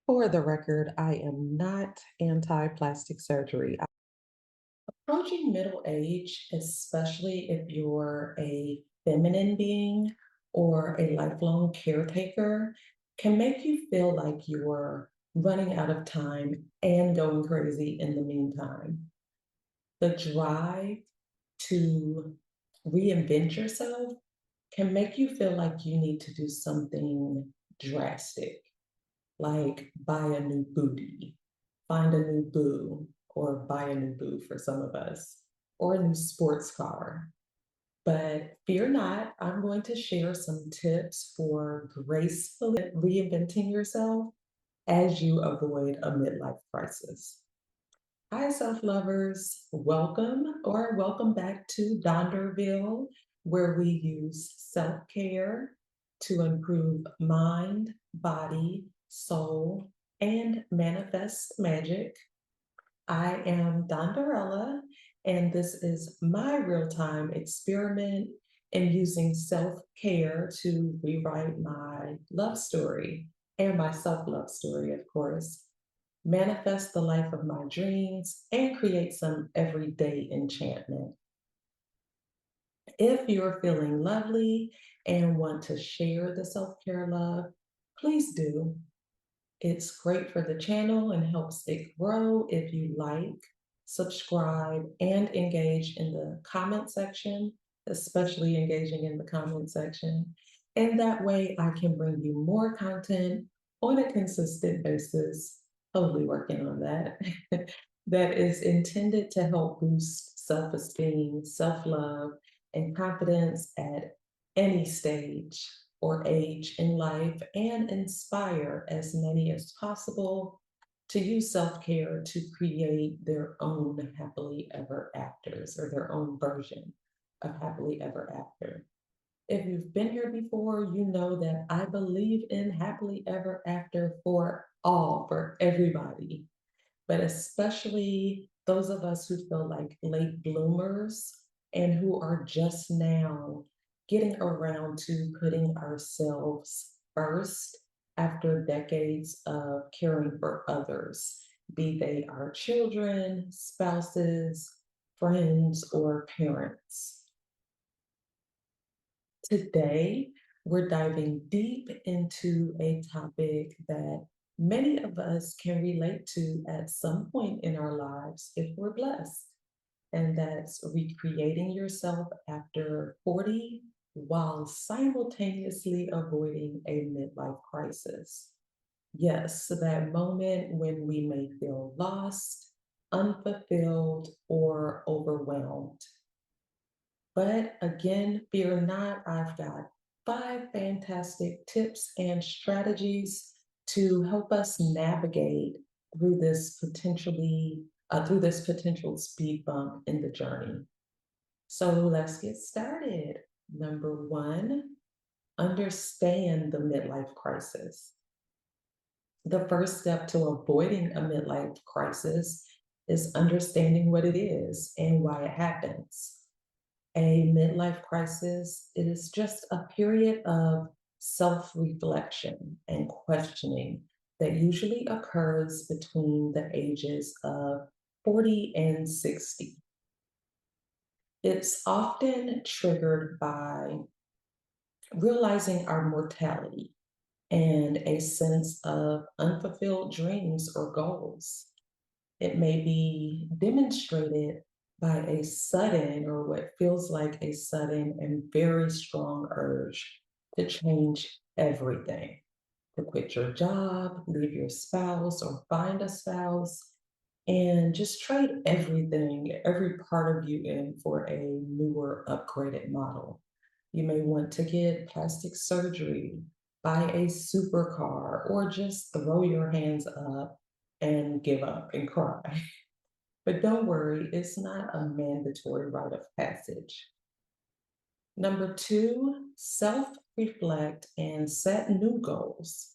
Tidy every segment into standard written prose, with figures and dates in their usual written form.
For the record, I am not anti-plastic surgery. Approaching middle age, especially if you're a feminine being or a lifelong caretaker, can make you feel like you're running out of time and going crazy in the meantime. The drive to reinvent yourself can make you feel like you need to do something drastic, like buy a new booty, find a new boo, or buy a new boo for some of us, or a new sports car. But fear not, I'm going to share some tips for gracefully reinventing yourself as you avoid a midlife crisis. Hi, self lovers. Welcome back to Donderville, where we use self care to improve mind, body, soul, and manifest magic. I am Donderella, and this is my real time experiment in using self care to rewrite my love story and my self love story, of course, manifest the life of my dreams, and create some everyday enchantment. If you're feeling lovely and want to share the self care love, please do. It's great for the channel and helps it grow if you like, subscribe, and engage in the comment section, especially engaging in the comment section. And that way I can bring you more content on a consistent basis, hopefully working on that, that is intended to help boost self esteem, self love, and confidence at any stage or age in life and inspire as many as possible to use self care to create their own happily ever afters or their own version of happily ever after. If you've been here before, you know that I believe in happily ever after for all, for everybody, but especially those of us who feel like late bloomers and who are just now getting around to putting ourselves first after decades of caring for others, be they our children, spouses, friends, or parents. Today, we're diving deep into a topic that many of us can relate to at some point in our lives if we're blessed, and that's recreating yourself after 40 while simultaneously avoiding a midlife crisis. Yes, so that moment when we may feel lost, unfulfilled, or overwhelmed. But again, fear not, I've got 5 fantastic tips and strategies to help us navigate through this potential speed bump in the journey. So let's get started. Number one, understand the midlife crisis. The first step to avoiding a midlife crisis is understanding what it is and why it happens. A midlife crisis, it is just a period of self reflection and questioning that usually occurs between the ages of 40 and 60. It's often triggered by realizing our mortality and a sense of unfulfilled dreams or goals. It may be demonstrated by a sudden or what feels like a sudden and very strong urge to change everything, to quit your job, leave your spouse, or find a spouse, and just trade everything, every part of you in for a newer, upgraded model. You may want to get plastic surgery, buy a supercar, or just throw your hands up and give up and cry. But don't worry, it's not a mandatory rite of passage. Number two, self reflect and set new goals.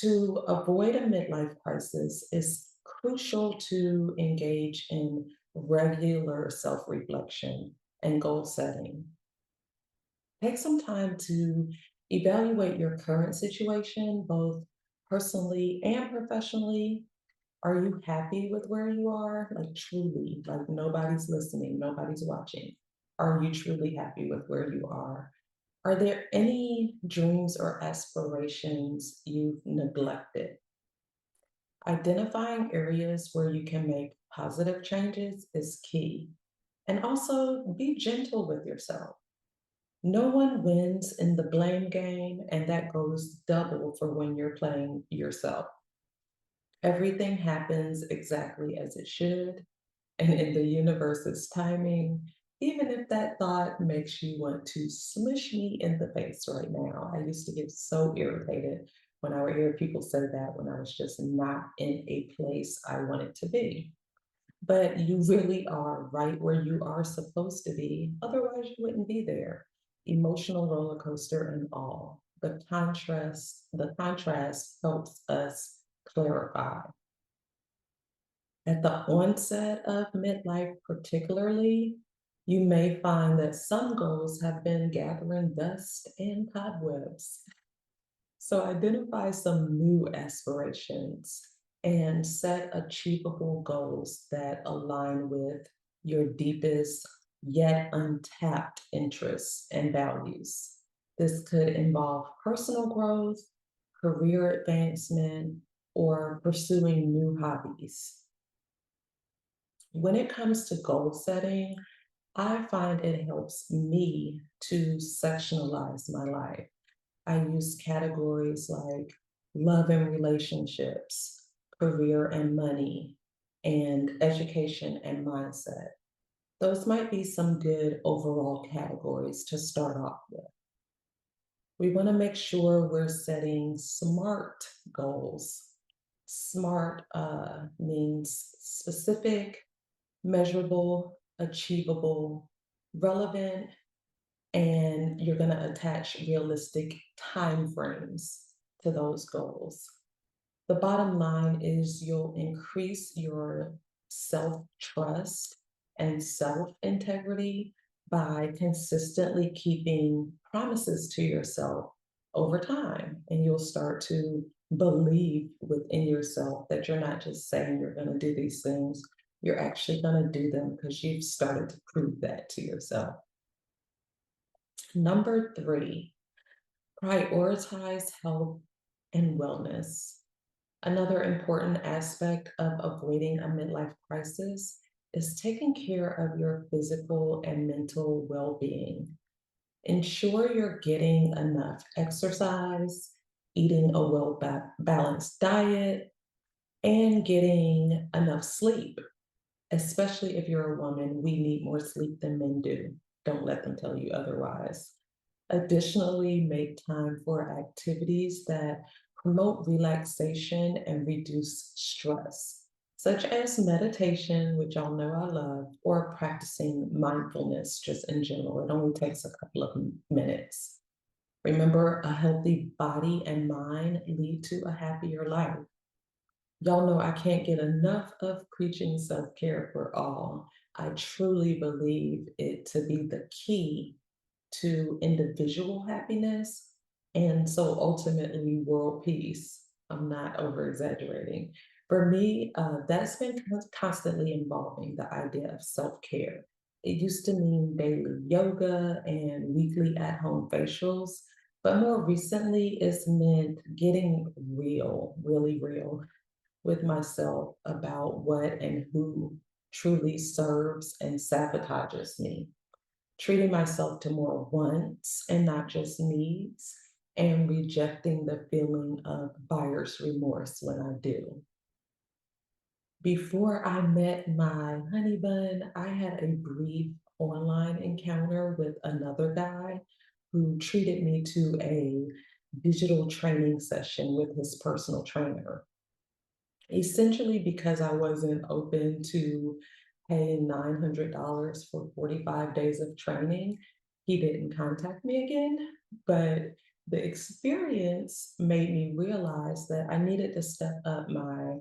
To avoid a midlife crisis, it's crucial to engage in regular self reflection and goal setting. Take some time to evaluate your current situation, both personally and professionally? Are you happy with where you are? Like truly, like nobody's listening, nobody's watching. Are you truly happy with where you are? Are there any dreams or aspirations you've neglected? Identifying areas where you can make positive changes is key. And also be gentle with yourself. No one wins in the blame game, and that goes double for when you're playing yourself. Everything happens exactly as it should, and in the universe's timing, even if that thought makes you want to smush me in the face right now. I used to get so irritated when I would hear people say that when I was just not in a place I wanted to be. But you really are right where you are supposed to be. Otherwise, you wouldn't be there. Emotional roller coaster and all. The contrast helps us clarify. At the onset of midlife, particularly, you may find that some goals have been gathering dust and cobwebs. So identify some new aspirations and set achievable goals that align with your deepest yet untapped interests and values. This could involve personal growth, career advancement, or pursuing new hobbies. When it comes to goal setting, I find it helps me to sectionalize my life. I use categories like love and relationships, career and money, and education and mindset. Those might be some good overall categories to start off with. We want to make sure we're setting SMART goals. SMART means specific, measurable, achievable, relevant, and you're going to attach realistic time frames to those goals. The bottom line is you'll increase your self trust and self integrity by consistently keeping promises to yourself over time. And you'll start to believe within yourself that you're not just saying you're going to do these things, you're actually going to do them because you've started to prove that to yourself. Number three, prioritize health and wellness. Another important aspect of avoiding a midlife crisis is taking care of your physical and mental well being. Ensure you're getting enough exercise, eating a well balanced diet, and getting enough sleep. Especially if you're a woman, we need more sleep than men do. Don't let them tell you otherwise. Additionally, make time for activities that promote relaxation and reduce stress, such as meditation, which y'all know I love, or practicing mindfulness just in general. It only takes a couple of minutes. Remember, a healthy body and mind lead to a happier life. Y'all know I can't get enough of preaching self care for all. I truly believe it to be the key to individual happiness and so ultimately world peace. I'm not over exaggerating. For me, that's been constantly involving the idea of self care. It used to mean daily yoga and weekly at home facials, but more recently, it's meant getting real, really real with myself about what and who truly serves and sabotages me, treating myself to more wants and not just needs, and rejecting the feeling of buyer's remorse when I do. Before I met my honey bun, I had a brief online encounter with another guy who treated me to a digital training session with his personal trainer. Essentially because I wasn't open to paying $900 for 45 days of training, he didn't contact me again. But the experience made me realize that I needed to step up my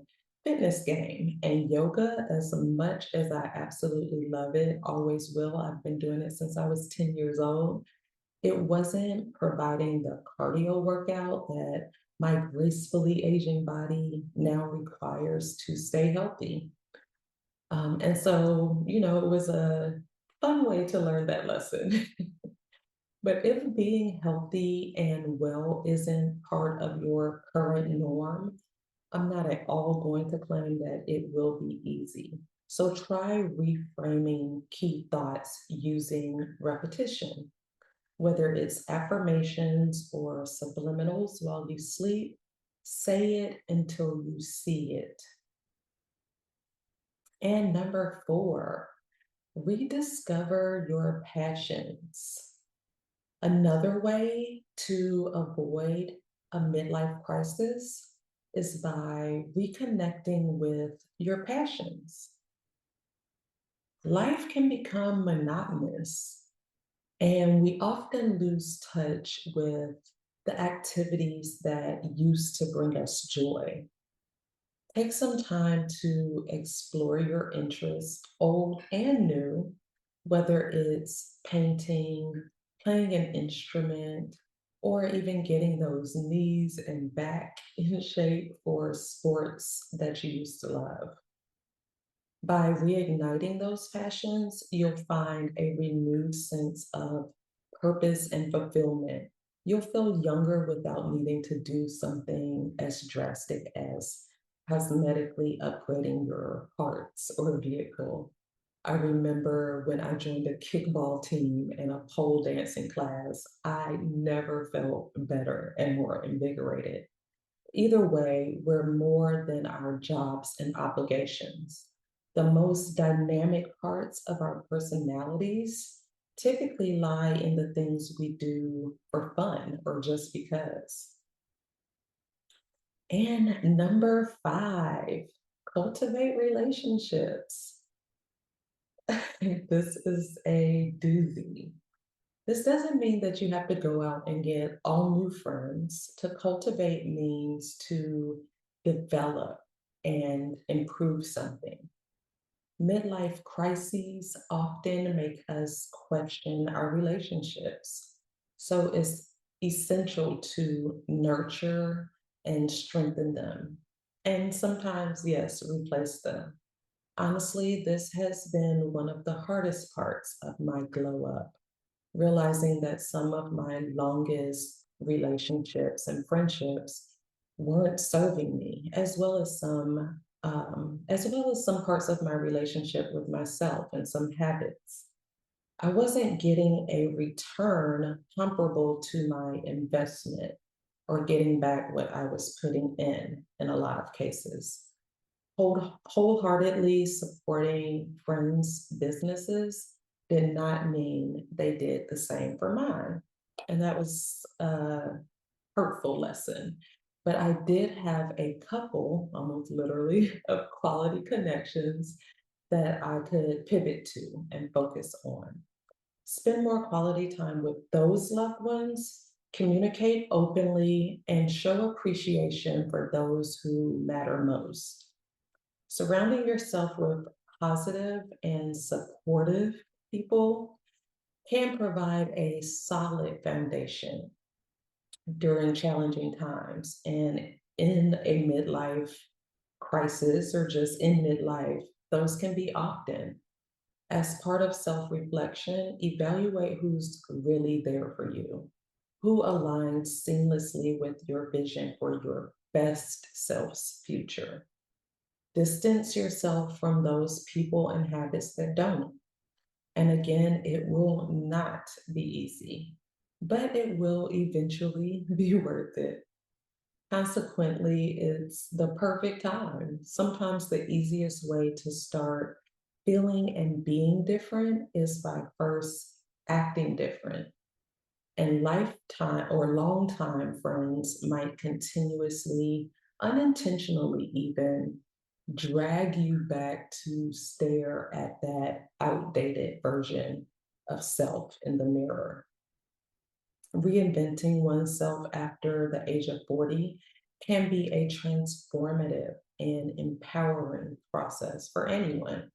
fitness game and yoga. As much as I absolutely love it, always will. I've been doing it since I was 10 years old. It wasn't providing the cardio workout that My gracefully aging body now requires to stay healthy. And so, it was a fun way to learn that lesson. But if being healthy and well isn't part of your current norm, I'm not at all going to claim that it will be easy. So try reframing key thoughts using repetition, whether it's affirmations or subliminals while you sleep. Say it until you see it. And number four, rediscover your passions. Another way to avoid a midlife crisis is by reconnecting with your passions. Life can become monotonous, and we often lose touch with the activities that used to bring us joy. Take some time to explore your interests, old and new, whether it's painting, playing an instrument, or even getting those knees and back in shape for sports that you used to love. By reigniting those passions, you'll find a renewed sense of purpose and fulfillment. You'll feel younger without needing to do something as drastic as cosmetically upgrading your parts or vehicle. I remember when I joined a kickball team and a pole dancing class, I never felt better and more invigorated. Either way, we're more than our jobs and obligations. The most dynamic parts of our personalities typically lie in the things we do for fun or just because. And number five, cultivate relationships. This is a doozy. This doesn't mean that you have to go out and get all new friends. To cultivate means to develop and improve something. Midlife crises often make us question our relationships. So it's essential to nurture and strengthen them. And sometimes, yes, replace them. Honestly, this has been one of the hardest parts of my glow up, realizing that some of my longest relationships and friendships weren't serving me, as well as some parts of my relationship with myself and some habits. I wasn't getting a return comparable to my investment or getting back what I was putting in a lot of cases. Wholeheartedly supporting friends' businesses did not mean they did the same for mine. And that was a hurtful lesson. But I did have a couple, almost literally, of quality connections that I could pivot to and focus on. Spend more quality time with those loved ones, communicate openly, and show appreciation for those who matter most. Surrounding yourself with positive and supportive people can provide a solid foundation during challenging times. And in a midlife crisis or just in midlife, those can be often. As part of self reflection, evaluate who's really there for you, who aligns seamlessly with your vision for your best self's future. Distance yourself from those people and habits that don't. And again, it will not be easy, but it will eventually be worth it. Consequently, it's the perfect time. Sometimes the easiest way to start feeling and being different is by first acting different. And lifetime or long time friends might continuously, unintentionally even, drag you back to stare at that outdated version of self in the mirror. Reinventing oneself after the age of 40 can be a transformative and empowering process for anyone.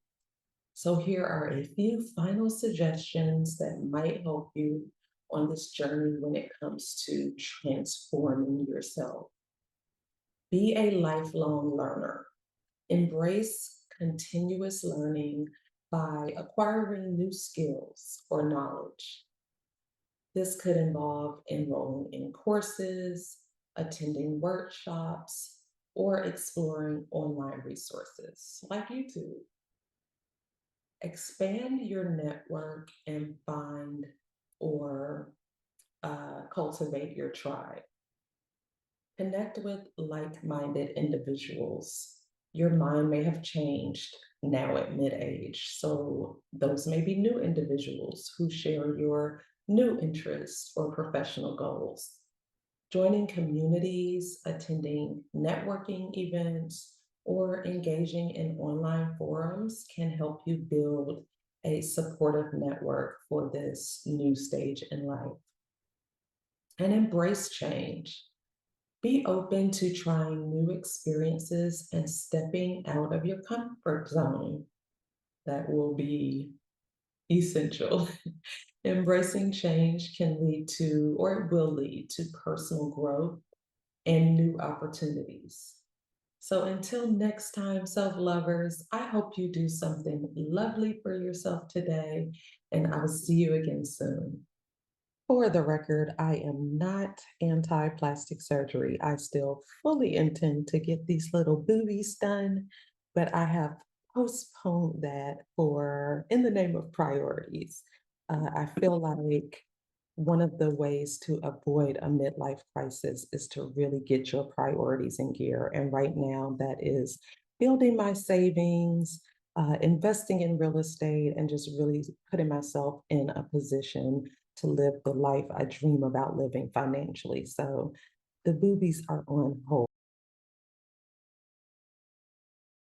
So, here are a few final suggestions that might help you on this journey when it comes to transforming yourself. Be a lifelong learner. Embrace continuous learning by acquiring new skills or knowledge. This could involve enrolling in courses, attending workshops, or exploring online resources like YouTube. Expand your network and find or cultivate your tribe. Connect with like minded individuals. Your mind may have changed now at mid age. So, those may be new individuals who share your new interests or professional goals. Joining communities, attending networking events, or engaging in online forums can help you build a supportive network for this new stage in life. And embrace change. Be open to trying new experiences and stepping out of your comfort zone. That will be essential. Embracing change can lead to, or it will lead to, personal growth and new opportunities. So until next time, self lovers, I hope you do something lovely for yourself today, and I'll see you again soon. For the record, I am not anti plastic surgery. I still fully intend to get these little boobies done, but I have postponed that for in the name of priorities. I feel like one of the ways to avoid a midlife crisis is to really get your priorities in gear. And right now, that is building my savings, investing in real estate, and just really putting myself in a position to live the life I dream about living financially. So the boobies are on hold.